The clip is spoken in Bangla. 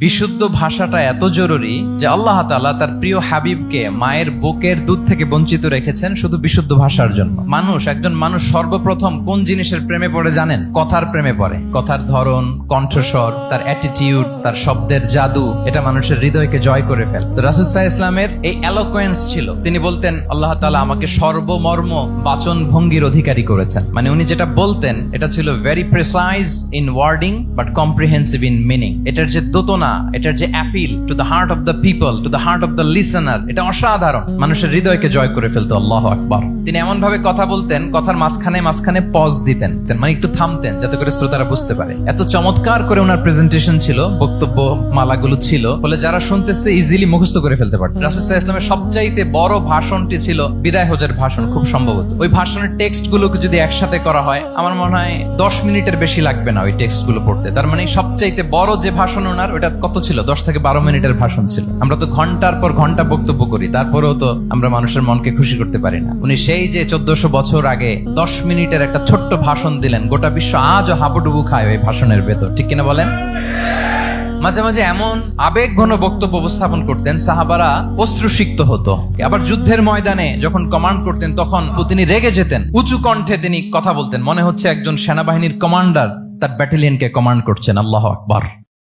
বিশুদ্ধ ভাষাটা এত জরুরি যে আল্লাহ তাআলা তার প্রিয় হাবিবকে মায়ের বুকের দুধ থেকে বঞ্চিত রেখেছেন শুধু বিশুদ্ধ ভাষার জন্য। একজন মানুষ সর্বপ্রথম কোন জিনিসের প্রেমে পড়ে জানেন? কথার প্রেমে পড়ে। কথার ধরন, কণ্ঠস্বর, তার অ্যাটিটিউড, তার শব্দের জাদু, এটা মানুষের হৃদয়কে জয় করে ফেলে। তো রাসূল সাল্লাল্লাহু আলাইহি ইসলামের এই এলোকোয়েন্স ছিল। তিনি বলতেন আল্লাহ তাআলা আমাকে সর্বমর্ম বাচন ভঙ্গির অধিকারী করেছেন। মানে উনি যেটা বলতেন এটা ছিল very precise in wording but comprehensive in meaning. এটার যে দোতনা, এটার যে appeal to the heart of the people, to the heart of the listener, এটা অসাধারণ। মানুষের হৃদয়কে জয় করে ফেলতো। আল্লাহু আকবার। তিনি এমন ভাবে কথা বলতেন, কথার মাঝখানে মাঝখানে পজ দিতেন, মানে একটু থামতেন যাতে করে শ্রোতারা বুঝতে পারে। এত চমৎকার করে ওনার প্রেজেন্টেশন ছিল, বক্তব্য মালাগুলো ছিল, ফলে যারা শুনতেছে ইজিলি মুখস্থ করে ফেলতে পারত। রাসূল সাল্লাল্লাহু আলাইহি ইসলামের সবচাইতে বড় ভাষণটি ছিল বিদায় হজের ভাষণ, খুব সম্ভবত। ওই ভাষণের টেক্সট গুলোকে যদি একসাথে করা হয়, আমার মনে হয় 10 মিনিটের বেশি লাগবে না ওই টেক্সট গুলো পড়তে। তার মানে সবচাইতে বড় যে ভাষণ ওনার, ওটা কত ছিল? 10 থেকে 12 মিনিটের ভাষণ ছিল। আমরা তো ঘন্টার পর ঘন্টা বক্তব্য করি, তারপরেও তো আমরা মানুষের মনকে খুশি করতে পারি না। উনি সেই যে 1400 বছর আগে 10 মিনিটের একটা ছোট্ট ভাষণ দিলেন, গোটা বিশ্ব আজও হাবুডুবু খায় ওই ভাষণের ভেতর, ঠিক কিনা বলেন? মাঝে মাঝে এমন আবেগ ঘন বক্তব্য উপস্থাপন করতেন, সাহাবারা অশ্রুসিক্ত হতো। আবার যুদ্ধের ময়দানে যখন কমান্ড করতেন, তখন তিনি রেগে যেতেন। উঁচু কণ্ঠে তিনি কথা বলতেন, মনে হচ্ছে একজন সেনাবাহিনীর কমান্ডার তার ব্যাটালিয়নকে কমান্ড করছেন। আল্লাহু আকবার।